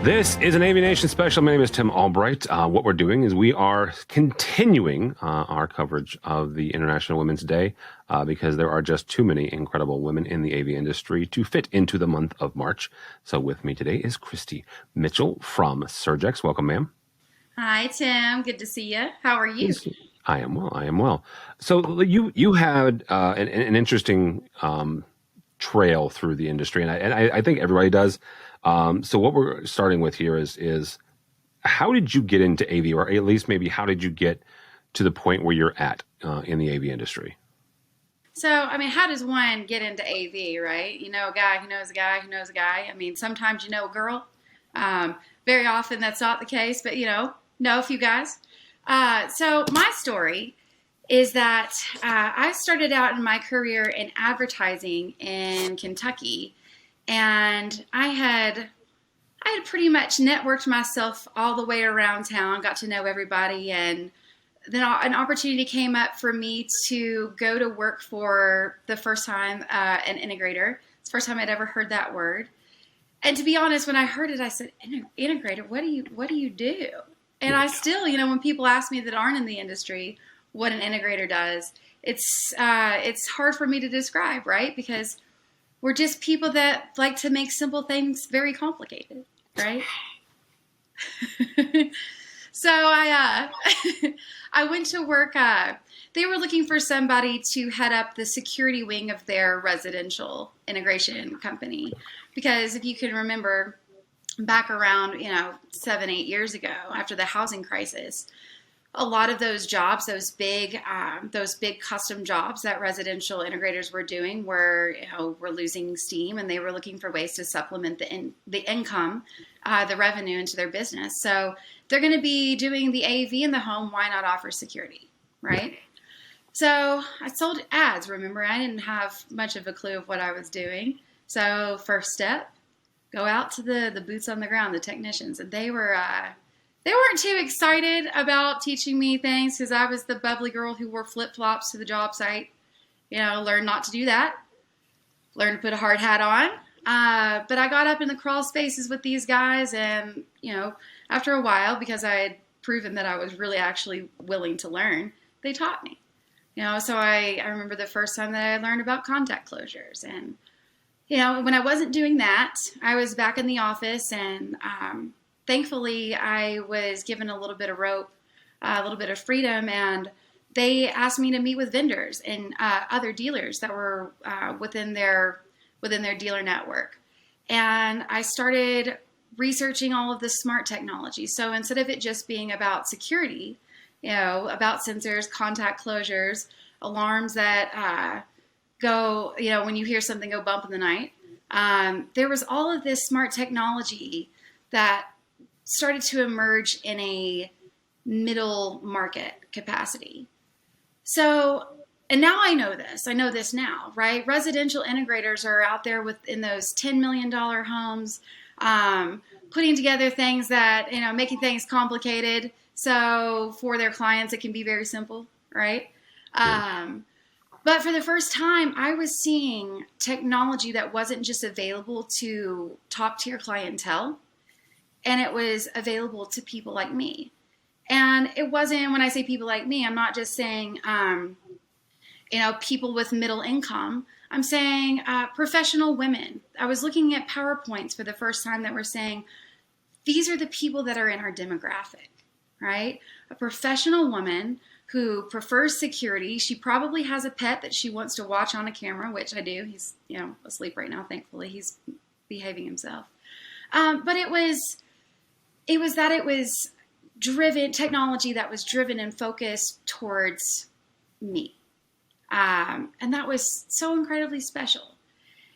This is an AVNation special. My name is Tim Albright. What we're doing is we are continuing our coverage of the International Women's Day because there are just too many incredible women in the AV industry to fit into the month of March. So with me today is Christie Mitchell from Surgex. Welcome, ma'am. Hi, Tim. Good to see you. How are you? I am well. I am well. So you had an interesting trail through the industry, and I think everybody does. So what we're starting with here is how did you get into AV, or at least maybe how did you get to the point where you're at in the AV industry? So, I mean, how does one get into AV, right? You know a guy who knows a guy who knows a guy. I mean, sometimes you know a girl. Very often that's not the case, but, know a few guys. So my story is that I started out in my career in advertising in Kentucky, and I had pretty much networked myself all the way around town, got to know everybody, and then an opportunity came up for me to go to work for the first time an integrator. It's the first time I'd ever heard that word. And to be honest, when I heard it, I said, integrator, what do you do? And I still, when people ask me that aren't in the industry what an integrator does, it's hard for me to describe, right? Because we're just people that like to make simple things very complicated, right? So I went to work. They were looking for somebody to head up the security wing of their residential integration company. Because if you can remember back around, 7-8 years ago, after the housing crisis, a lot of those jobs, those big custom jobs that residential integrators were doing were losing steam, and they were looking for ways to supplement the income, the revenue into their business. So they're going to be doing the AV in the home. Why not offer security, right? So I sold ads. Remember, I didn't have much of a clue of what I was doing. So first step, go out to the boots on the ground, the technicians, and they weren't too excited about teaching me things because I was the bubbly girl who wore flip-flops to the job site. Learned not to do that. Learned to put a hard hat on. But I got up in the crawl spaces with these guys, and, after a while, because I had proven that I was really actually willing to learn, they taught me. So I remember the first time that I learned about contact closures. And, when I wasn't doing that, I was back in the office, and thankfully, I was given a little bit of rope, a little bit of freedom, and they asked me to meet with vendors and other dealers that were within their dealer network. And I started researching all of this smart technology. So instead of it just being about security, about sensors, contact closures, alarms that go, when you hear something go bump in the night, there was all of this smart technology that started to emerge in a middle market capacity. So, and now I know this now, right? Residential integrators are out there within those $10 million homes, putting together things that, making things complicated. So for their clients, it can be very simple, right? But for the first time, I was seeing technology that wasn't just available to top tier clientele, and it was available to people like me. And it wasn't, when I say people like me, I'm not just saying, people with middle income. I'm saying professional women. I was looking at PowerPoints for the first time that were saying, these are the people that are in our demographic, right? A professional woman who prefers security. She probably has a pet that she wants to watch on a camera, which I do. He's, asleep right now, thankfully. He's behaving himself. But it was driven, technology that was driven and focused towards me. And that was so incredibly special.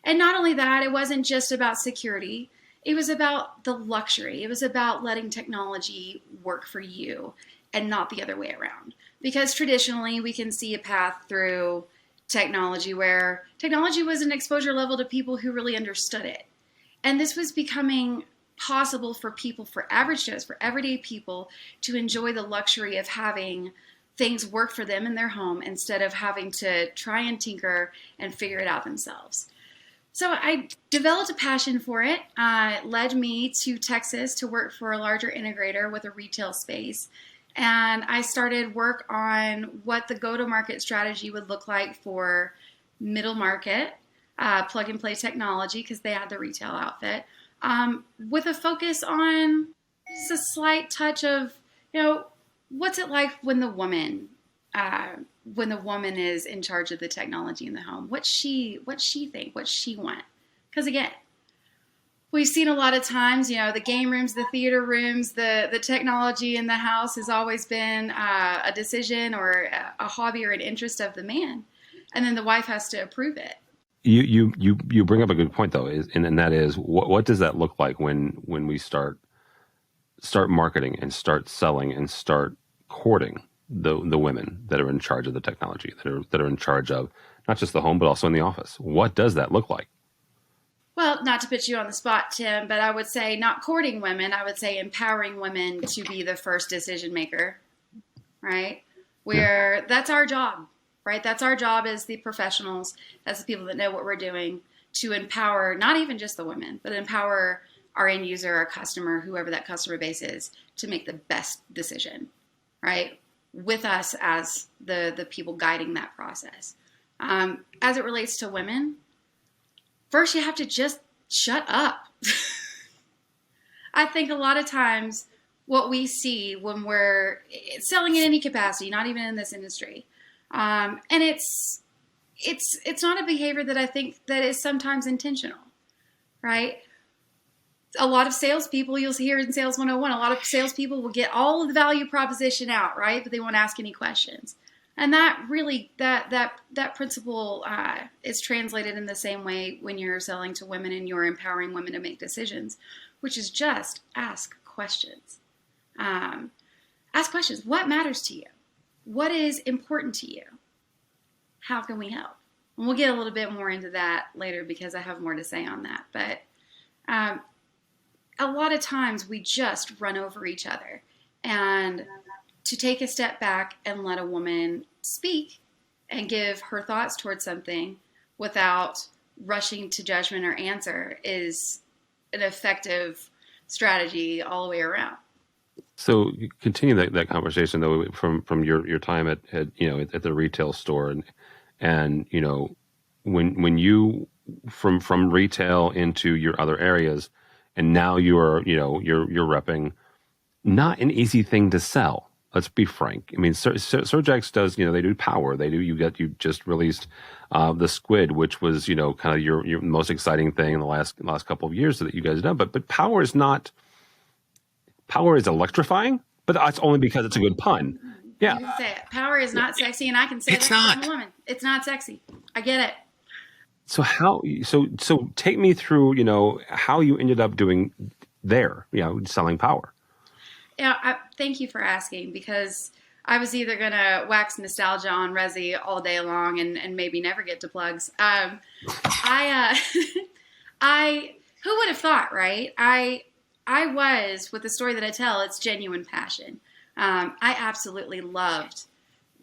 And not only that, it wasn't just about security. It was about the luxury. It was about letting technology work for you and not the other way around. Because traditionally, we can see a path through technology where technology was an exposure level to people who really understood it. And this was becoming possible for people, for average Joes, for everyday people, to enjoy the luxury of having things work for them in their home instead of having to try and tinker and figure it out themselves. So I developed a passion for it. It led me to Texas to work for a larger integrator with a retail space. And I started work on what the go-to-market strategy would look like for middle market, plug-and-play technology, because they had the retail outfit, with a focus on just a slight touch of, what's it like when the woman is in charge of the technology in the home? What's she think? What's she want? Because again, we've seen a lot of times, the game rooms, the theater rooms, the technology in the house has always been a decision or a hobby or an interest of the man, and then the wife has to approve it. You bring up a good point though, and that is what does that look like when we start marketing and start selling and start courting the women that are in charge of the technology, that are in charge of not just the home but also in the office? What does that look like? Well, not to put you on the spot, Tim, but I would say not courting women. I would say empowering women to be the first decision maker, right? Where that's our job, right? That's our job as the professionals, as the people that know what we're doing, to empower not even just the women, but empower our end user, our customer, whoever that customer base is, to make the best decision, right? With us as the people guiding that process. As it relates to women, first you have to just shut up. I think a lot of times what we see when we're selling in any capacity, not even in this industry, and it's not a behavior that I think that is sometimes intentional, right? A lot of salespeople, you'll hear in Sales 101, a lot of salespeople will get all of the value proposition out, right? But they won't ask any questions. And that really, that principle is translated in the same way when you're selling to women and you're empowering women to make decisions, which is just ask questions. Ask questions. What matters to you? What is important to you? How can we help? And we'll get a little bit more into that later because I have more to say on that. But a lot of times we just run over each other. And to take a step back and let a woman speak and give her thoughts towards something without rushing to judgment or answer is an effective strategy all the way around. So you continue that conversation though from your time at the retail store and when you from retail into your other areas, and now you're repping not an easy thing to sell. Let's be frank. I mean, Surgex does, they do power. You just released the Squid, which was, kind of your most exciting thing in the last couple of years that you guys have done. But power is electrifying, but that's only because it's a good pun. Yeah. You can say it. Power is not sexy, and I can say that I'm a woman. It's not sexy. I get it. So so take me through, how you ended up doing there, selling power. Yeah, thank you for asking, because I was either going to wax nostalgia on Resi all day long and maybe never get to plugs. Who would have thought, right? I was, with the story that I tell, it's genuine passion. I absolutely loved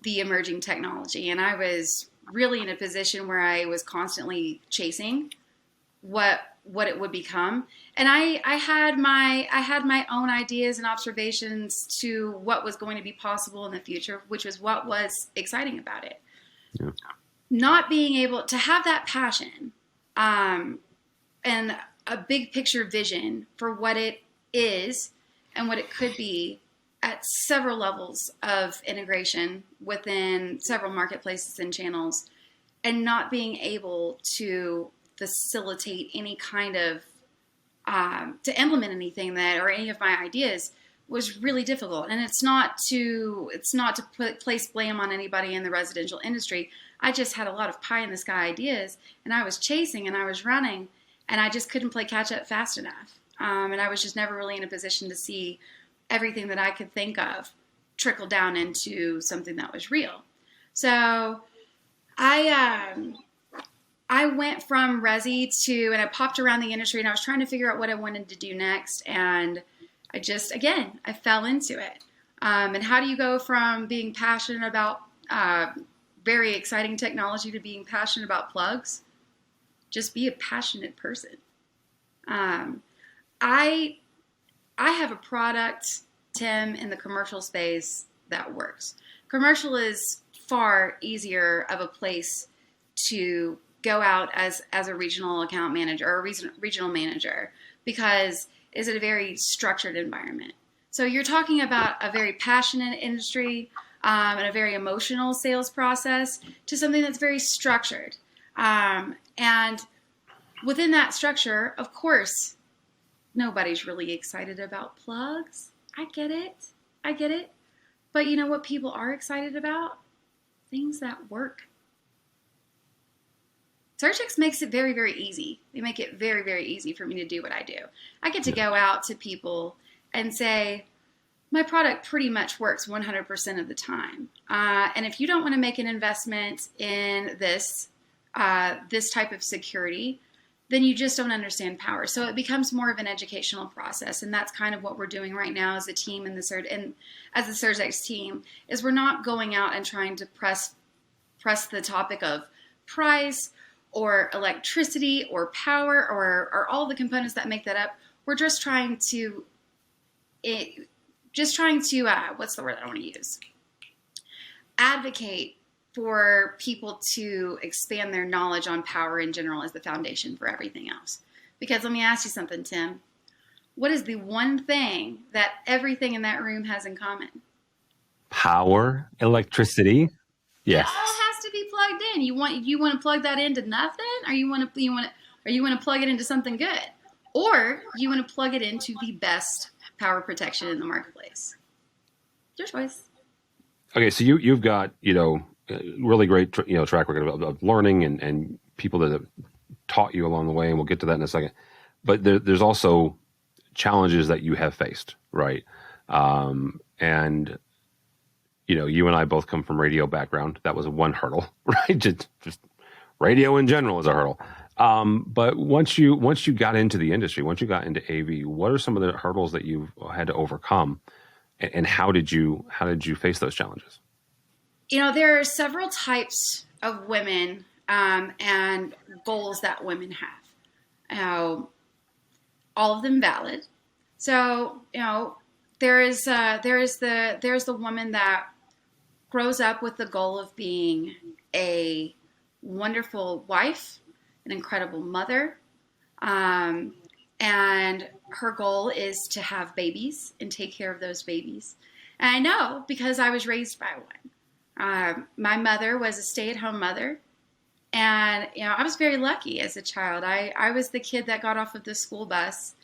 the emerging technology, and I was really in a position where I was constantly chasing what it would become. And I had my own ideas and observations to what was going to be possible in the future, which was what was exciting about it. Yeah. Not being able to have that passion and a big picture vision for what it is and what it could be at several levels of integration within several marketplaces and channels, and not being able to facilitate any kind of to implement anything or any of my ideas was really difficult. And it's not to place blame on anybody in the residential industry. I just had a lot of pie in the sky ideas, and I was chasing and I was running, and I just couldn't play catch up fast enough. And I was just never really in a position to see everything that I could think of trickle down into something that was real. So I went from Resi and I popped around the industry, and I was trying to figure out what I wanted to do next. And I fell into it. And how do you go from being passionate about very exciting technology to being passionate about plugs? Just be a passionate person. I have a product, Tim, in the commercial space that works. Commercial is far easier of a place to go out as a regional account manager or a regional manager because it's a very structured environment. So you're talking about a very passionate industry and a very emotional sales process to something that's very structured. And within that structure, of course, nobody's really excited about plugs. I get it. But you know what people are excited about? Things that work. Surgex makes it very, very easy. They make it very, very easy for me to do what I do. I get to go out to people and say, my product pretty much works 100% of the time. And if you don't want to make an investment in this type of security, then you just don't understand power. So it becomes more of an educational process. And that's kind of what we're doing right now as a team as the Surgex team, is we're not going out and trying to press the topic of price or electricity or power or all the components that make that up. We're just trying to what's the word I want to use? Advocate for people to expand their knowledge on power in general as the foundation for everything else. Because let me ask you something, Tim. What is the one thing that everything in that room has in common? Power, electricity. Yes. It all has to be plugged in. You want to plug that into nothing, or you want to plug it into something good, or you want to plug it into the best power protection in the marketplace. Your choice. Okay, so you've got really great track record of learning and people that have taught you along the way, and we'll get to that in a second. But there's also challenges that you have faced, right? And you and I both come from radio background. That was one hurdle, right? Just radio in general is a hurdle. But once you got into the industry, once you got into AV, what are some of the hurdles that you've had to overcome, and how did you face those challenges? There are several types of women and goals that women have. All of them valid. So there's the woman that grows up with the goal of being a wonderful wife, an incredible mother, and her goal is to have babies and take care of those babies. And I know because I was raised by one. My mother was a stay-at-home mother, and I was very lucky as a child. I was the kid that got off of the school bus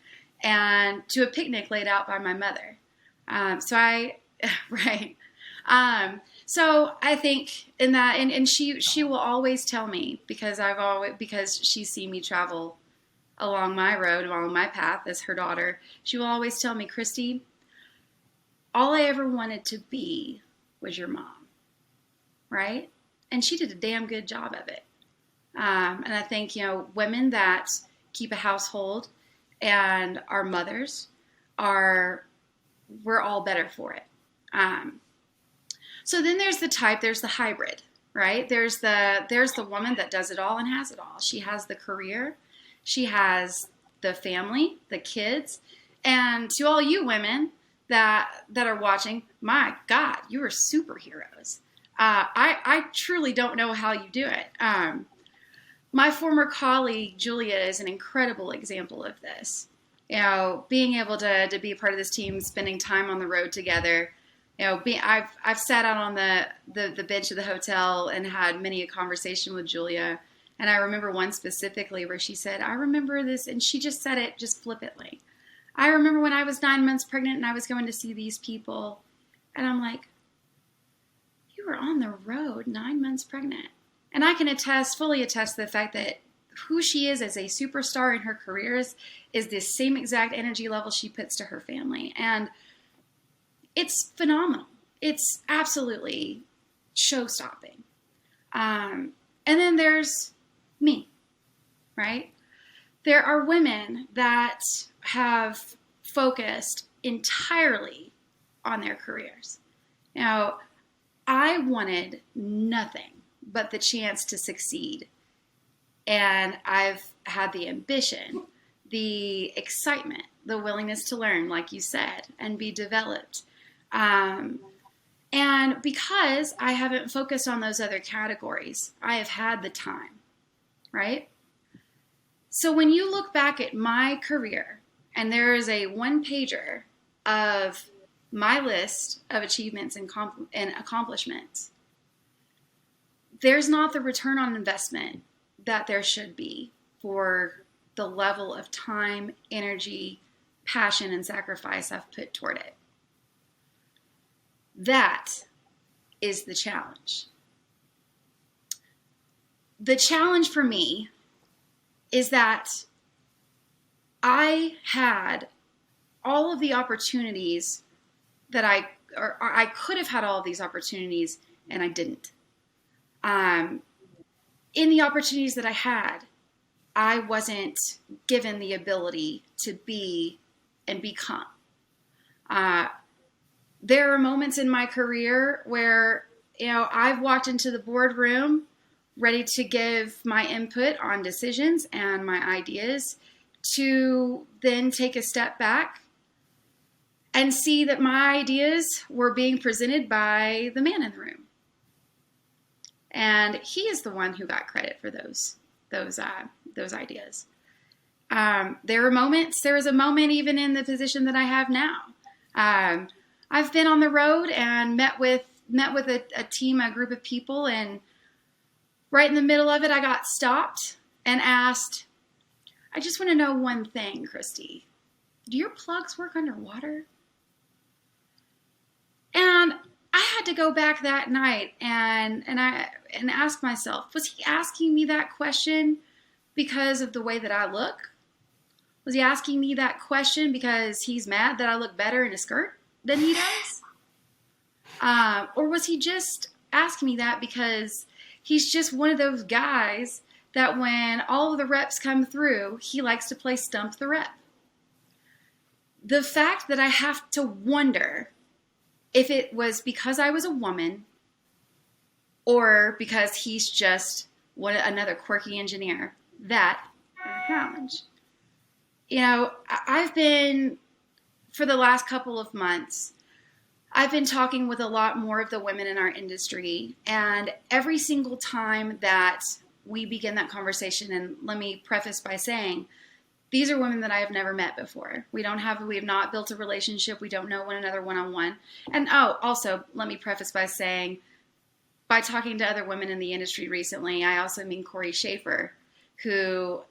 and to a picnic laid out by my mother. So I think in that, and she will always tell me, because she's seen me travel along my road, along my path as her daughter, she will always tell me, Christie, all I ever wanted to be was your mom, right? And she did a damn good job of it. And I think, women that keep a household and are mothers we're all better for it. So then there's the hybrid, right? There's the woman that does it all and has it all. She has the career, she has the family, the kids, and to all you women that are watching, my God, you are superheroes. I truly don't know how you do it. My former colleague, Julia, is an incredible example of this. Being able to be a part of this team, spending time on the road together. I've sat out on the bench of the hotel and had many a conversation with Julia. And I remember one specifically where she said, I remember this, and she just said it just flippantly. I remember when I was 9 months pregnant and I was going to see these people. And I'm like, you were on the road 9 months pregnant. And I can fully attest to the fact that who she is as a superstar in her career is the same exact energy level she puts to her family. And it's phenomenal. It's absolutely show-stopping. And then there's me, right? There are women that have focused entirely on their careers. Now, I wanted nothing but the chance to succeed And I've had the ambition, the excitement, the willingness to learn, like you said, and be developed. And because I haven't focused on those other categories, I have had the time, right? So when you look back at my career, and there is a one-pager of my list of achievements and accomplishments, there's not the return on investment that there should be for the level of time, energy, passion, and sacrifice I've put toward it. That is the challenge. The challenge for me is that I had all of the opportunities that I could have had all of these opportunities, and I didn't. In the opportunities that I had, I wasn't given the ability to be and become. There are moments in my career where, I've walked into the boardroom ready to give my input on decisions and my ideas, to then take a step back and see that my ideas were being presented by the man in the room. And he is the one who got credit for those ideas. There was a moment even in the position that I have now. I've been on the road and met with a team, a group of people, and right in the middle of it, I got stopped and asked, I just want to know one thing, Christie. Do your plugs work underwater? And I had to go back that night and ask myself, was he asking me that question because of the way that I look? Was he asking me that question because he's mad that I look better in a skirt than he does? Or was he just asking me that because he's just one of those guys that when all of the reps come through, he likes to play stump the rep? The fact that I have to wonder if it was because I was a woman or because he's just another quirky engineer, that is a challenge. I've been, for the last couple of months, I've been talking with a lot more of the women in our industry, and every single time that we begin that conversation, and let me preface by saying, these are women that I have never met before. We have not built a relationship. We don't know one another one-on-one. And also, let me preface by saying, by talking to other women in the industry recently, I also mean Corey Schaefer, who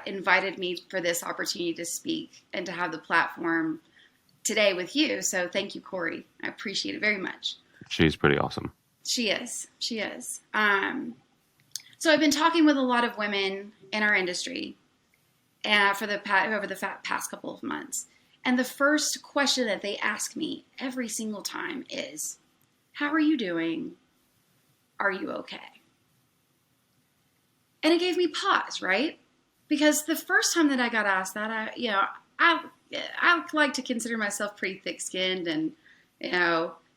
invited me for this opportunity to speak and to have the platform today with you. So thank you, Corey. I appreciate it very much. She's pretty awesome. She is. So I've been talking with a lot of women in our industry over the past couple of months. And the first question that they ask me every single time is, how are you doing? Are you okay? And it gave me pause, right? Because the first time that I got asked that, I like to consider myself pretty thick-skinned and,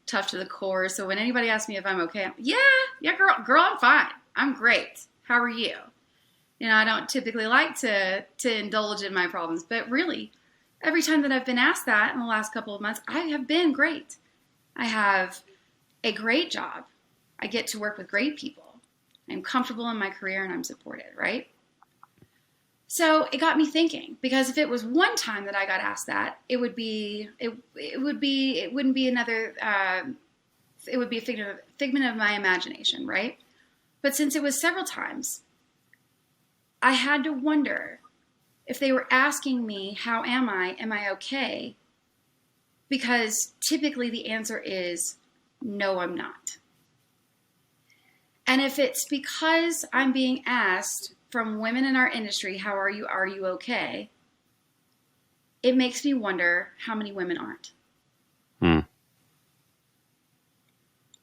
tough to the core. So when anybody asks me if I'm okay, yeah, girl, I'm fine. I'm great. How are you? I don't typically like to indulge in my problems, but really, every time that I've been asked that in the last couple of months, I have been great. I have a great job. I get to work with great people. I'm comfortable in my career and I'm supported, right? So it got me thinking, because if it was one time that I got asked that, it would be a figment of my imagination, right? But since it was several times, I had to wonder if they were asking me, how am I? Am I okay? Because typically the answer is, no, I'm not. And if it's because I'm being asked from women in our industry, how are you? Are you okay? It makes me wonder how many women aren't.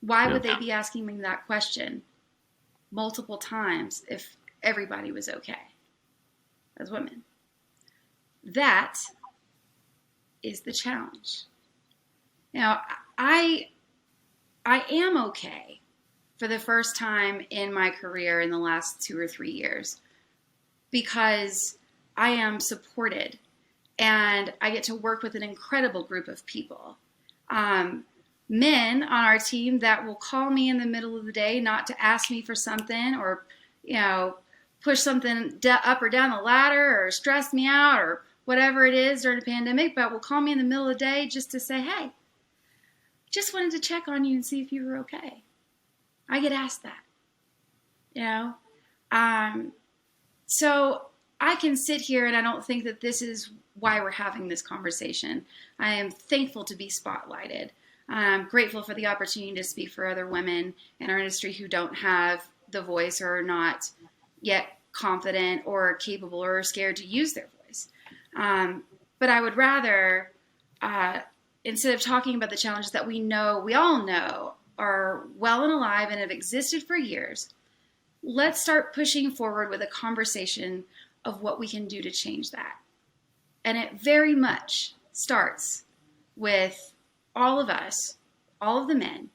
Why would they be asking me that question multiple times if everybody was okay as women? That is the challenge. Now, I am okay for the first time in my career in the last 2 or 3 years because I am supported and I get to work with an incredible group of people. Men on our team that will call me in the middle of the day not to ask me for something or, push something up or down the ladder or stress me out or whatever it is during a pandemic, but will call me in the middle of the day just to say, hey, just wanted to check on you and see if you were okay. I get asked that, So I can sit here and I don't think that this is why we're having this conversation. I am thankful to be spotlighted. I'm grateful for the opportunity to speak for other women in our industry who don't have the voice or are not yet confident or capable or scared to use their voice. But I would rather, instead of talking about the challenges that we all know are well and alive and have existed for years, let's start pushing forward with a conversation of what we can do to change that. And it very much starts with all of us, all of the men.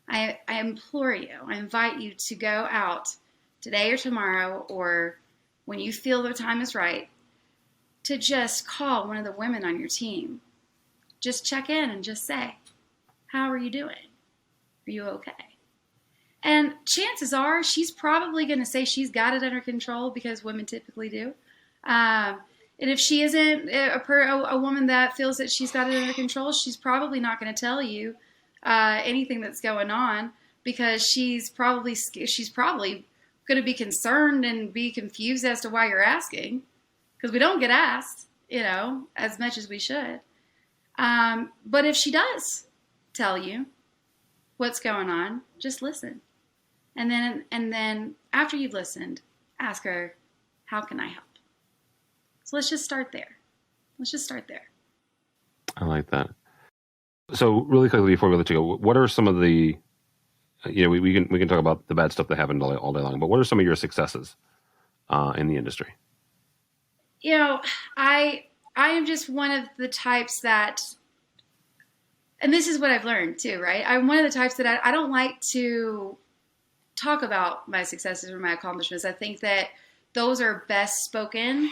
I implore you, I invite you to go out today or tomorrow or when you feel the time is right to just call one of the women on your team. Just check in and just say, how are you doing? Are you okay? And chances are she's probably going to say she's got it under control because women typically do. And if she isn't a woman that feels that she's got it under control, she's probably not going to tell you anything that's going on because she's probably going to be concerned and be confused as to why you're asking because we don't get asked, as much as we should. But if she does tell you what's going on, just listen. And then after you've listened, ask her, how can I help? So let's just start there. I like that. So really quickly before we let you go, what are some of the, we can talk about the bad stuff that happened all day long, but what are some of your successes in the industry? I am just one of the types that, and this is what I've learned too, right? I'm one of the types that I don't like to talk about my successes or my accomplishments. I think that those words are best spoken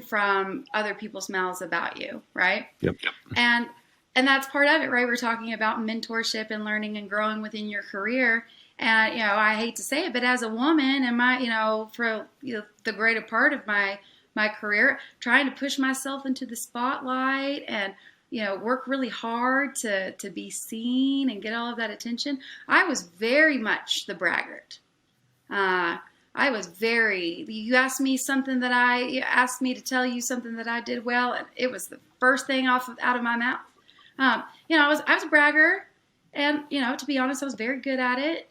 from other people's mouths about you, right? Yep. And that's part of it, right? We're talking about mentorship and learning and growing within your career. And, I hate to say it, but as a woman and for the greater part of my career, trying to push myself into the spotlight and, work really hard to be seen and get all of that attention. I was very much the braggart. You asked me to tell you something that I did well, and it was the first thing out of my mouth. I was a bragger, and to be honest, I was very good at it.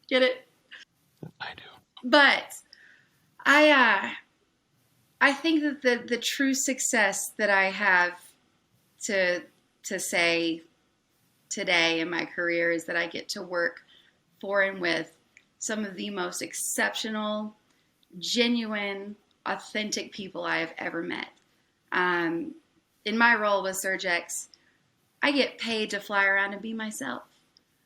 Get it? I do. But I think that the true success that I have to say today in my career is that I get to work for and with some of the most exceptional, genuine, authentic people I have ever met. In my role with Surgex, I get paid to fly around and be myself.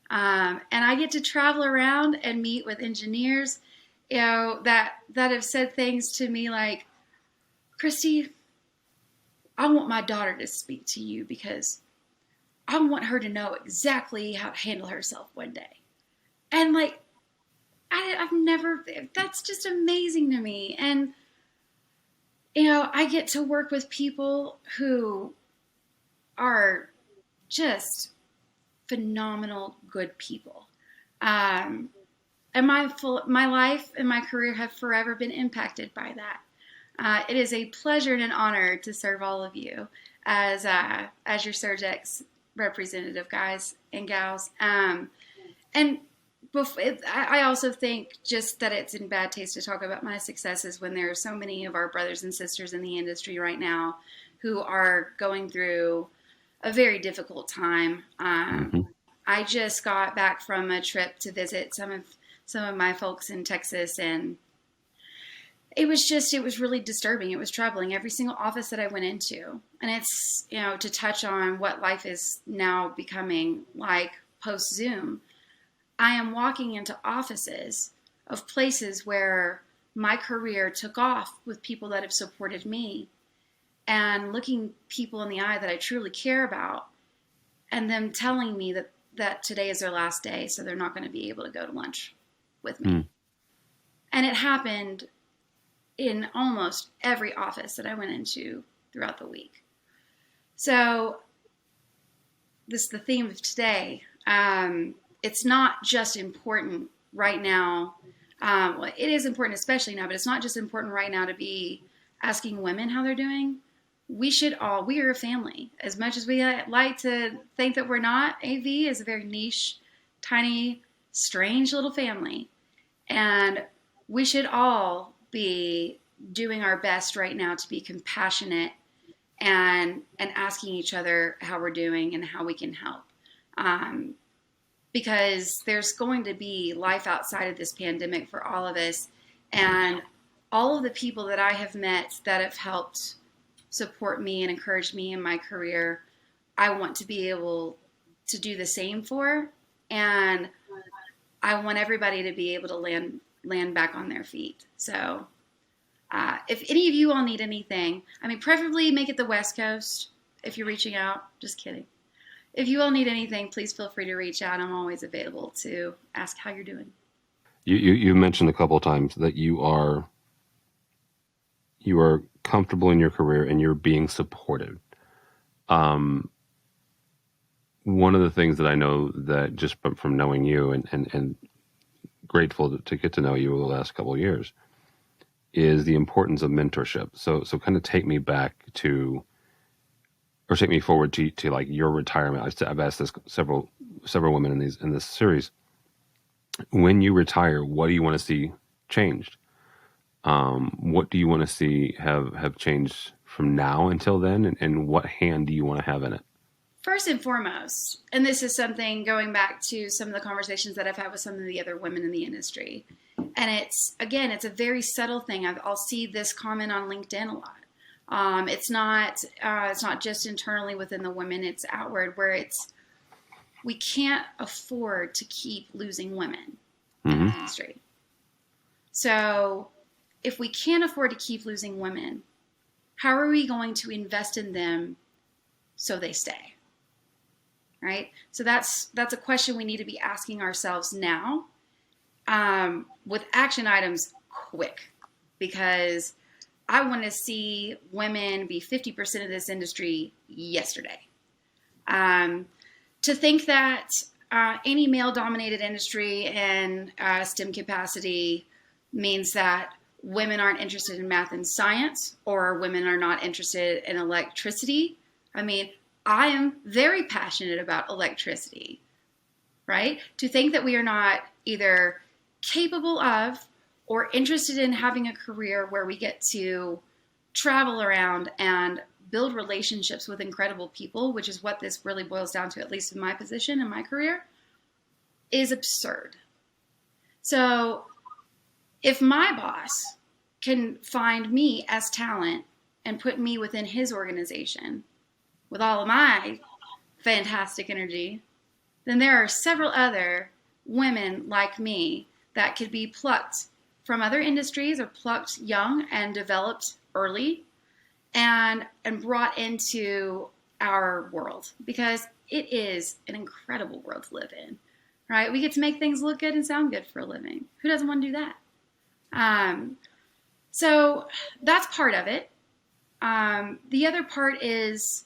And I get to travel around and meet with engineers, that have said things to me like, Christie, I want my daughter to speak to you because I want her to know exactly how to handle herself one day. And that's just amazing to me. And, I get to work with people who are just phenomenal, good people. And my life and my career have forever been impacted by that. It is a pleasure and an honor to serve all of you as your Surgex representative, guys and gals. And I also think just that it's in bad taste to talk about my successes when there are so many of our brothers and sisters in the industry right now who are going through a very difficult time. I just got back from a trip to visit some of my folks in Texas, and it was really disturbing. It was troubling. Every single office that I went into, and it's, to touch on what life is now becoming like post-Zoom, I am walking into offices of places where my career took off with people that have supported me, and looking people in the eye that I truly care about, and them telling me that today is their last day, so they're not going to be able to go to lunch with me. Mm. And it happened in almost every office that I went into throughout the week. So this is the theme of today. It's not just important right now. Well, it is important, especially now, but it's not just important right now to be asking women how they're doing. We are a family. As much as we like to think that we're not, AV is a very niche, tiny, strange little family. And we should all be doing our best right now to be compassionate and asking each other how we're doing and how we can help. Because there's going to be life outside of this pandemic for all of us. And all of the people that I have met that have helped support me and encourage me in my career, I want to be able to do the same for. And I want everybody to be able to land back on their feet. So if any of you all need anything, I mean, preferably make it the West Coast if you're reaching out. Just kidding. If you all need anything, please feel free to reach out. I'm always available to ask how you're doing. You mentioned a couple of times that you are comfortable in your career and you're being supported. One of the things that I know that just from knowing you and grateful to get to know you over the last couple of years is the importance of mentorship. So kind of take me forward to like your retirement. I've asked this several women in this series. When you retire, what do you want to see changed? What do you want to see have changed from now until then, and what hand do you want to have in it? First and foremost, and this is something going back to some of the conversations that I've had with some of the other women in the industry, and it's a very subtle thing. I'll see this comment on LinkedIn a lot. It's not just internally within the women; it's outward, where we can't afford to keep losing women in the industry. So, if we can't afford to keep losing women, how are we going to invest in them so they stay? Right? So that's a question we need to be asking ourselves now, with action items quick, because I want to see women be 50% of this industry yesterday. To think that any male-dominated industry in STEM capacity means that women aren't interested in math and science, or women are not interested in electricity. I mean, I am very passionate about electricity, right? To think that we are not either capable of or interested in having a career where we get to travel around and build relationships with incredible people, which is what this really boils down to, at least in my position in my career, is absurd. So if my boss can find me as talent and put me within his organization with all of my fantastic energy, then there are several other women like me that could be plucked from other industries, or plucked young and developed early, and brought into our world, because it is an incredible world to live in, right? We get to make things look good and sound good for a living. Who doesn't want to do that? So that's part of it. The other part is,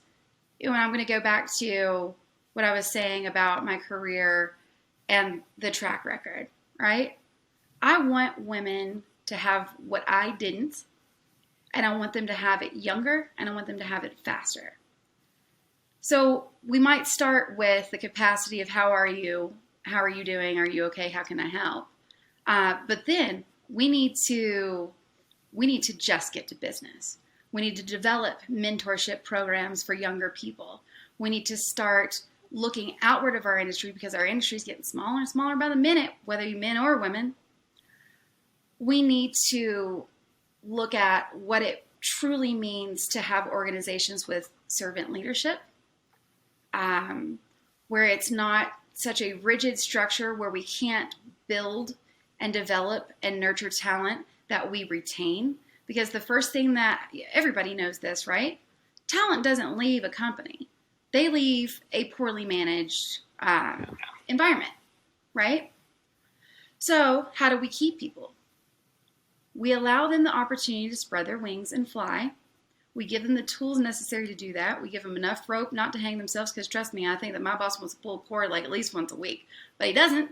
and I'm going to go back to what I was saying about my career and the track record, right? I want women to have what I didn't, and I want them to have it younger, and I want them to have it faster. So we might start with the capacity of how are you doing? Are you okay? How can I help? But then we need to just get to business. We need to develop mentorship programs for younger people. We need to start looking outward of our industry, because our industry is getting smaller and smaller by the minute, whether you're men or women. We need to look at what it truly means to have organizations with servant leadership, where it's not such a rigid structure where we can't build and develop and nurture talent that we retain. Because the first thing that everybody knows this, right? Talent doesn't leave a company. They leave a poorly managed environment, right? So how do we keep people? We allow them the opportunity to spread their wings and fly. We give them the tools necessary to do that. We give them enough rope not to hang themselves, because trust me, I think that my boss wants to pull cord like at least once a week. But he doesn't.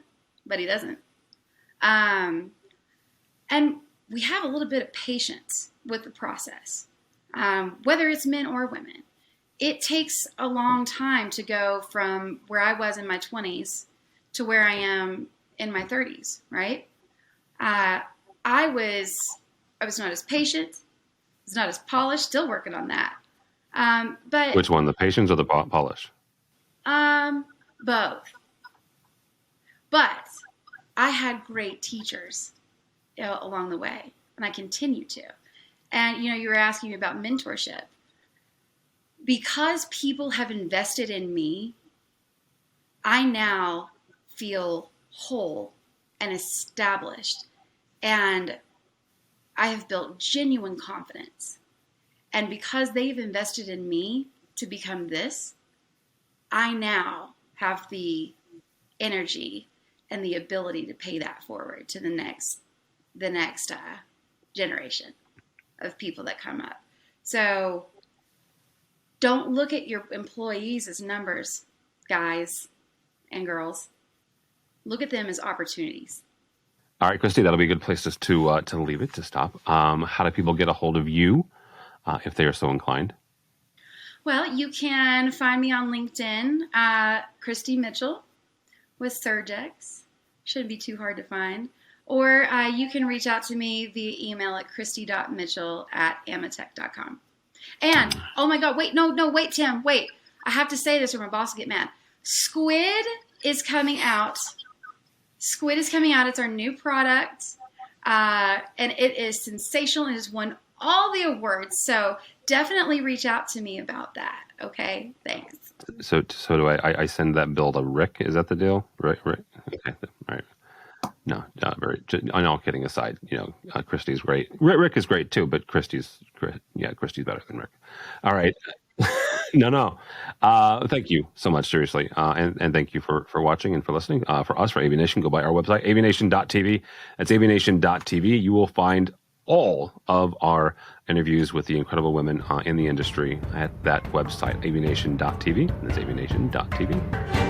And we have a little bit of patience with the process, whether it's men or women. It takes a long time to go from where I was in my 20s to where I am in my 30s, right? I was not as patient, was not as polished, still working on that. But Which one, the patience or the polish? Both. But I had great teachers along the way, and I continue to. And, you were asking me about mentorship. Because people have invested in me, I now feel whole and established. And I have built genuine confidence. And because they've invested in me to become this, I now have the energy and the ability to pay that forward to the next generation of people that come up. So don't look at your employees as numbers, guys and girls. Look at them as opportunities. All right, Christie, that'll be a good place to leave it, to stop. How do people get a hold of you if they are so inclined? Well, you can find me on LinkedIn, Christie Mitchell with Surgex. Shouldn't be too hard to find. Or you can reach out to me via email at christie.mitchell@amatech.com. And, oh my God, wait, Tim, wait. I have to say this or my boss will get mad. Squid is coming out. It's our new product. And it is sensational. It has won all the awards. So definitely reach out to me about that. Okay, thanks. So do I send that bill to Rick? Is that the deal? Right. Okay. All right. No, all kidding aside, Christie's great. Rick is great too, but Christie's better than Rick. All right. No. Thank you so much, seriously. And thank you for watching and for listening. For us, for AVNation, go by our website, avnation.tv. That's avnation.tv. You will find all of our interviews with the incredible women in the industry at that website, avnation.tv. That's avnation.tv.